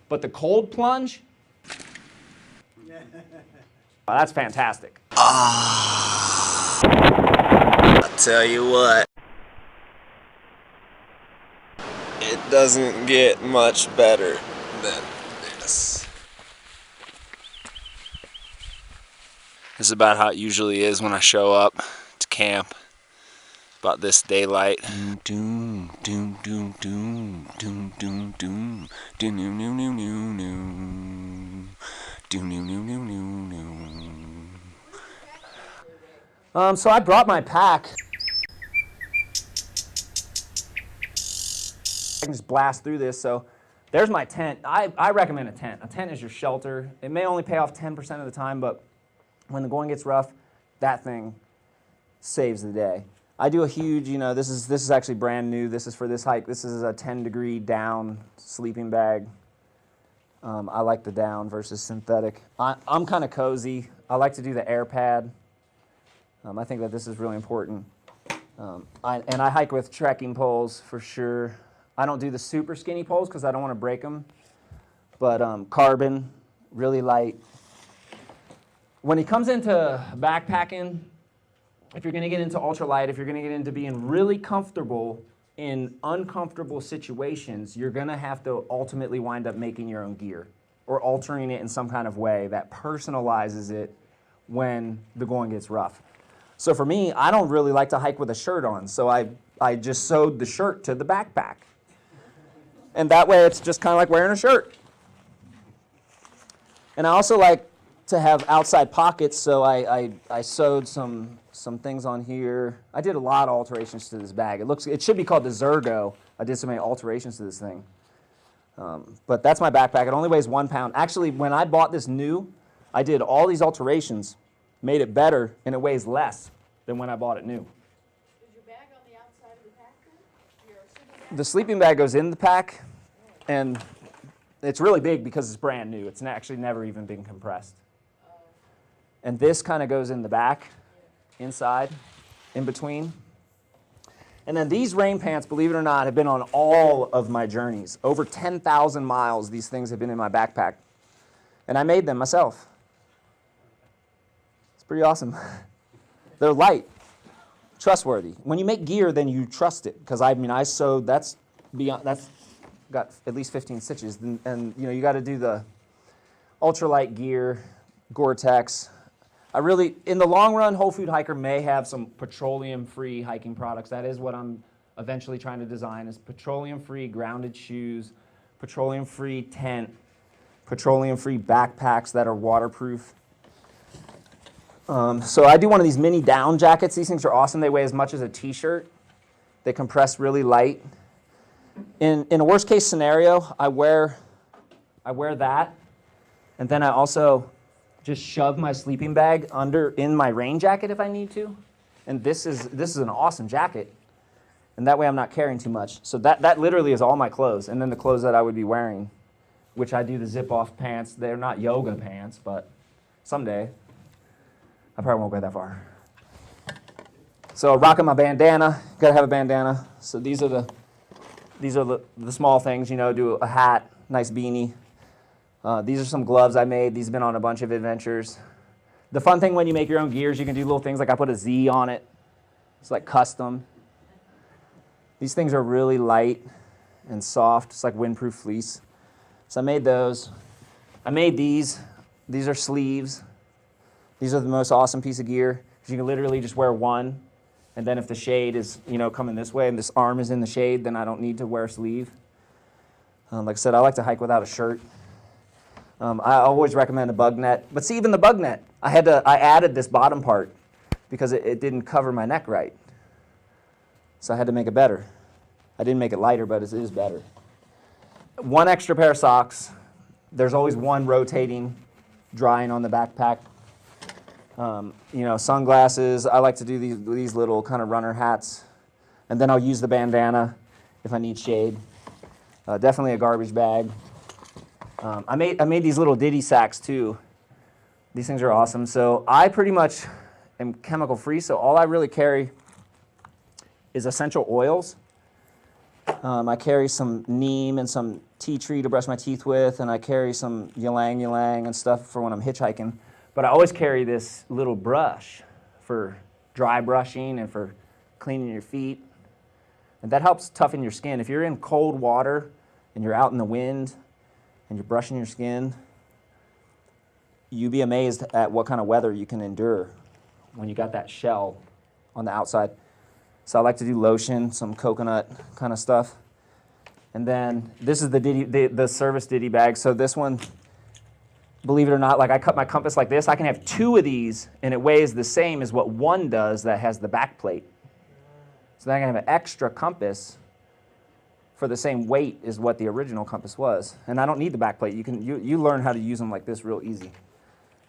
But the cold plunge, that's fantastic. I'll tell you what, it doesn't get much better than this. This is about how it usually is when I show up to camp. About this daylight. So I brought my pack. I can just blast through this. So there's my tent. I recommend a tent. A tent is your shelter. It may only pay off 10% of the time, but when the going gets rough, that thing saves the day. I do a huge, this is actually brand new. This is for this hike. This is a 10-degree down sleeping bag. I like the down versus synthetic. I'm kind of cozy. I like to do the air pad. I think that this is really important. I hike with trekking poles for sure. I don't do the super skinny poles because I don't want to break them. But carbon, really light. When it comes into backpacking, if you're going to get into ultralight, if you're going to get into being really comfortable in uncomfortable situations, you're going to have to ultimately wind up making your own gear or altering it in some kind of way that personalizes it when the going gets rough. So for me, I don't really like to hike with a shirt on, so I just sewed the shirt to the backpack. And that way it's just kind of like wearing a shirt. And I also like to have outside pockets, so I sewed some things on here. I did a lot of alterations to this bag. It should be called the Zergo. I did so many alterations to this thing. But that's my backpack. It only weighs 1 pound. Actually, when I bought this new, I did all these alterations, made it better, and it weighs less than when I bought it new. Is your bag on the outside of the pack then? Your sleeping bag? The sleeping bag goes in the pack, and it's really big because it's brand new. It's actually never even been compressed. And this kind of goes in the back, inside, in between. And then these rain pants, believe it or not, have been on all of my journeys. Over 10,000 miles, these things have been in my backpack. And I made them myself. It's pretty awesome. They're light, trustworthy. When you make gear, then you trust it. Because I sewed, that's got at least 15 stitches. And you got to do the ultralight gear, Gore-Tex. In the long run, Whole Food Hiker may have some petroleum-free hiking products. That is what I'm eventually trying to design, is petroleum-free grounded shoes, petroleum-free tent, petroleum-free backpacks that are waterproof. So I do one of these mini down jackets. These things are awesome. They weigh as much as a t-shirt. They compress really light. In a worst-case scenario, I wear that, and then I also just shove my sleeping bag in my rain jacket if I need to. And this is an awesome jacket. And that way I'm not carrying too much. So that literally is all my clothes. And then the clothes that I would be wearing, which I do the zip-off pants. They're not yoga pants, but someday. I probably won't go that far. So rocking my bandana. Gotta have a bandana. So these are the small things, do a hat, nice beanie. These are some gloves I made. These have been on a bunch of adventures. The fun thing when you make your own gears, you can do little things like I put a Z on it. It's like custom. These things are really light and soft. It's like windproof fleece. So I made those. I made these. These are sleeves. These are the most awesome piece of gear. You can literally just wear one. And then if the shade is, coming this way and this arm is in the shade, then I don't need to wear a sleeve. Like I said, I like to hike without a shirt. I always recommend a bug net. But see, even the bug net, I added this bottom part because it didn't cover my neck right. So I had to make it better. I didn't make it lighter, but it is better. One extra pair of socks. There's always one rotating, drying on the backpack. Sunglasses. I like to do these little kind of runner hats. And then I'll use the bandana if I need shade. Definitely a garbage bag. I made these little ditty sacks too. These things are awesome. So I pretty much am chemical free, so all I really carry is essential oils I carry some neem and some tea tree to brush my teeth with, and I carry some ylang ylang and stuff for when I'm hitchhiking. But I always carry this little brush for dry brushing and for cleaning your feet. And that helps toughen your skin. If you're in cold water and you're out in the wind and you're brushing your skin, you'd be amazed at what kind of weather you can endure when you got that shell on the outside. So I like to do lotion, some coconut kind of stuff. And then this is the service ditty bag. So this one, believe it or not, like I cut my compass like this. I can have 2 of these, and it weighs the same as what one does that has the back plate. So then I can have an extra compass for the same weight as what the original compass was. And I don't need the back plate. You learn how to use them like this real easy.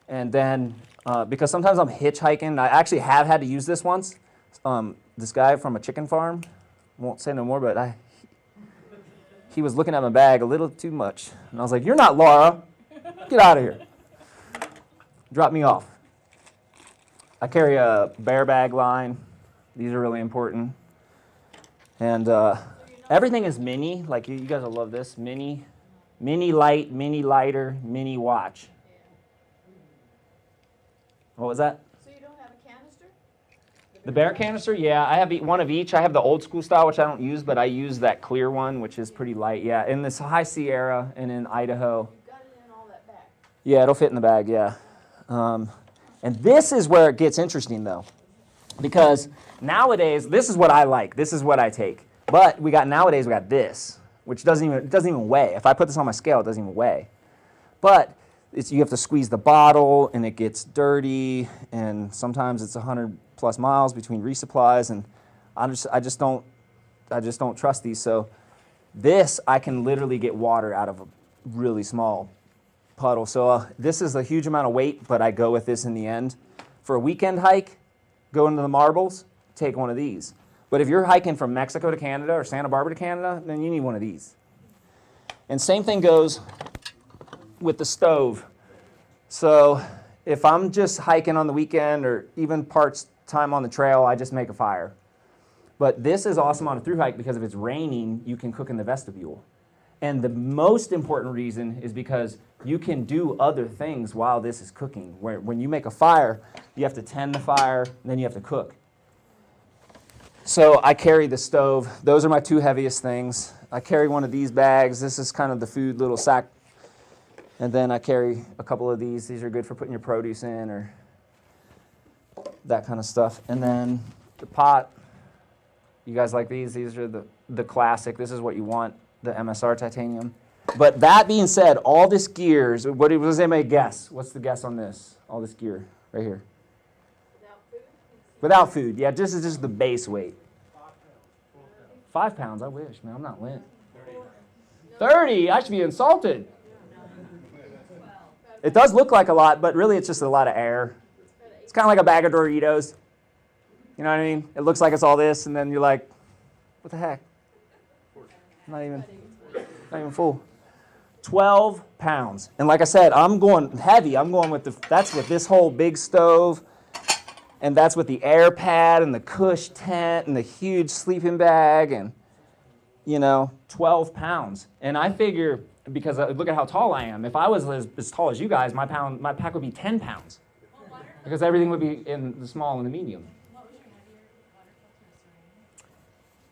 And then, because sometimes I'm hitchhiking, I actually have had to use this once. This guy from a chicken farm, won't say no more, but he was looking at my bag a little too much. And I was like, "You're not Laura. Get out of here." Drop me off. I carry a bear bag line. These are really important. And everything is mini. Like you guys will love this. Mini light, mini lighter, mini watch. What was that? So you don't have a canister? The bear canister, yeah. I have one of each. I have the old school style, which I don't use, but I use that clear one, which is pretty light. Yeah, in this high Sierra and in Idaho. You got it in all that bag. Yeah, it'll fit in the bag, yeah. And this is where it gets interesting, though. Because nowadays, this is what I like. This is what I take. But nowadays we got this, which doesn't even weigh. If I put this on my scale, it doesn't even weigh. But you have to squeeze the bottle, and it gets dirty, and sometimes it's 100+ miles between resupplies, and I just don't trust these. So this, I can literally get water out of a really small puddle. So this is a huge amount of weight, but I go with this in the end. For a weekend hike, go into the marbles, take one of these. But if you're hiking from Mexico to Canada or Santa Barbara to Canada, then you need one of these. And same thing goes with the stove. So if I'm just hiking on the weekend or even parts time on the trail, I just make a fire. But this is awesome on a thru hike because if it's raining, you can cook in the vestibule. And the most important reason is because you can do other things while this is cooking. When you make a fire, you have to tend the fire, and then you have to cook. So I carry the stove. Those are my 2 heaviest things. I carry one of these bags. This is kind of the food little sack. And then I carry a couple of these. These are good for putting your produce in or that kind of stuff. And then the pot. You guys like these? These are the classic. This is what you want, the MSR titanium. But that being said, all this gear, what does anybody guess? What's the guess on this? All this gear right here. Without food? Without food, yeah, this is just the base weight. 5 pounds, I wish, man, I'm not lint. 30, I should be insulted. It does look like a lot, but really it's just a lot of air. It's kind of like a bag of Doritos. You know what I mean? It looks like it's all this, and then you're like, what the heck? Not even full. 12 pounds. And like I said, I'm going heavy. I'm going with that's with this whole big stove, and that's with the air pad and the cush tent and the huge sleeping bag, and 12 pounds. And I figure, because look at how tall I am. If I was as tall as you guys, my pack would be 10 pounds. Because everything would be in the small and the medium.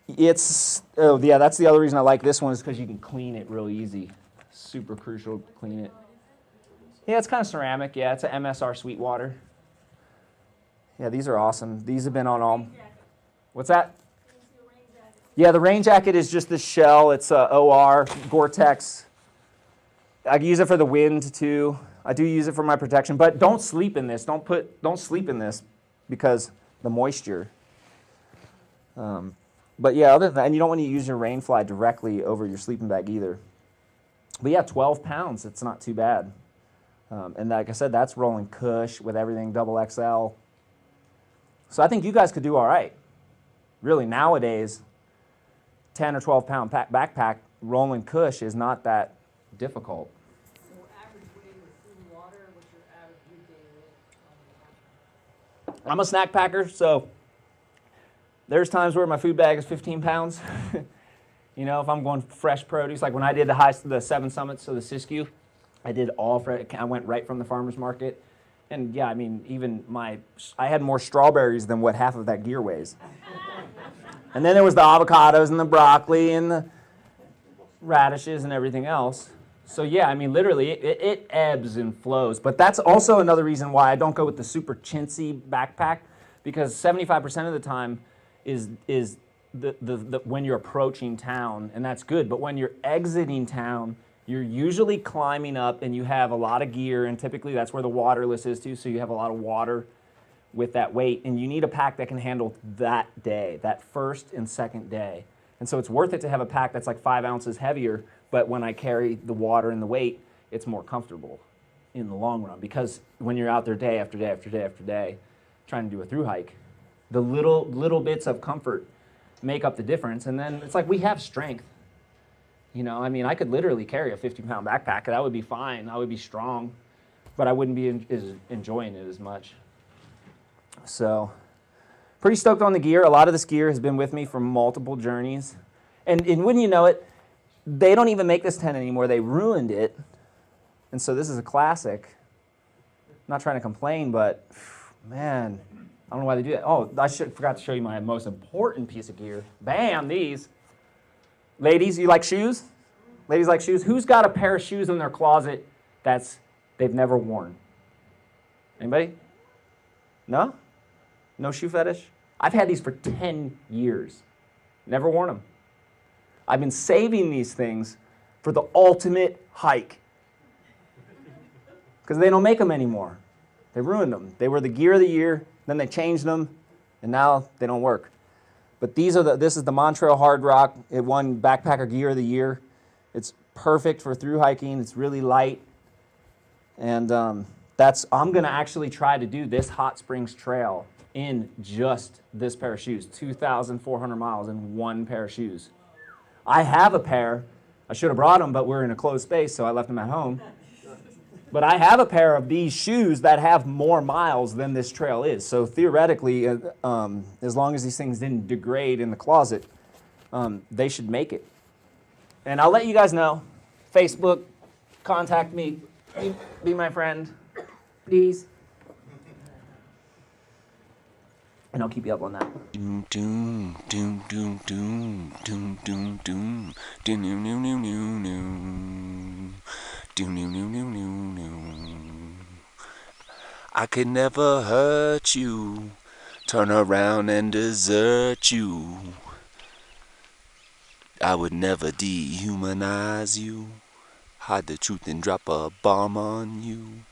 That's the other reason I like this one is because you can clean it real easy. Super crucial to clean it. Yeah, it's kind of ceramic. Yeah, it's an MSR Sweetwater. Yeah, these are awesome. These have been on all. What's that? Yeah, the rain jacket is just this shell. It's OR, Gore-Tex. I use it for the wind too. I do use it for my protection, but don't sleep in this. Don't sleep in this because the moisture. But yeah, other than that, and you don't want to use your rain fly directly over your sleeping bag either. But yeah, 12 pounds, it's not too bad. And like I said, that's rolling cush with everything double XL. So I think you guys could do all right. Really, nowadays, 10 or 12 pound backpack rolling cush is not that difficult. So average weight with food and water, what's your average weekday weight on the backpack? I'm a snack packer, so there's times where my food bag is 15 pounds. You know, if I'm going fresh produce, like when I did the 7 summits of the Siskiyou, I did all fresh. I went right from the farmer's market. And yeah, I mean, even I had more strawberries than what half of that gear weighs. And then there was the avocados and the broccoli and the radishes and everything else. So yeah, I mean, literally, it ebbs and flows. But that's also another reason why I don't go with the super chintzy backpack, because 75% of the time is the when you're approaching town, and that's good. But when you're exiting town, you're usually climbing up, and you have a lot of gear, and typically that's where the waterless is too. So you have a lot of water with that weight, and you need a pack that can handle that day, that first and second day. And so it's worth it to have a pack that's like 5 ounces heavier, but when I carry the water and the weight, it's more comfortable in the long run, because when you're out there day after day after day after day trying to do a thru hike, the little bits of comfort make up the difference. And then it's like we have strength. You know, I mean, I could literally carry a 50-pound backpack, and that would be fine. I would be strong, but I wouldn't be enjoying it as much. So, pretty stoked on the gear. A lot of this gear has been with me for multiple journeys. And wouldn't you know it, they don't even make this tent anymore. They ruined it. And so this is a classic. I'm not trying to complain, but man, I don't know why they do that. Oh, I forgot to show you my most important piece of gear. Bam, these. Ladies, you like shoes? Ladies like shoes? Who's got a pair of shoes in their closet they've never worn? Anybody? No? No shoe fetish? I've had these for 10 years. Never worn them. I've been saving these things for the ultimate hike, because they don't make them anymore. They ruined them. They were the gear of the year, then they changed them, and now they don't work. But this is the Montrail Hard Rock. It won Backpacker Gear of the Year. It's perfect for thru hiking. It's really light. And I'm going to actually try to do this Hot Springs Trail in just this pair of shoes. 2,400 miles in one pair of shoes. I have a pair. I should have brought them, but we're in a closed space, so I left them at home. But I have a pair of these shoes that have more miles than this trail is. So theoretically, as long as these things didn't degrade in the closet, they should make it. And I'll let you guys know. Facebook, contact me. Be my friend, please. And I'll keep you up on that. Doom doom doom doom doom doom doom doom doom doom doom doom doom doom doom. I could never hurt you, turn around and desert you. I would never dehumanize you, hide the truth and drop a bomb on you.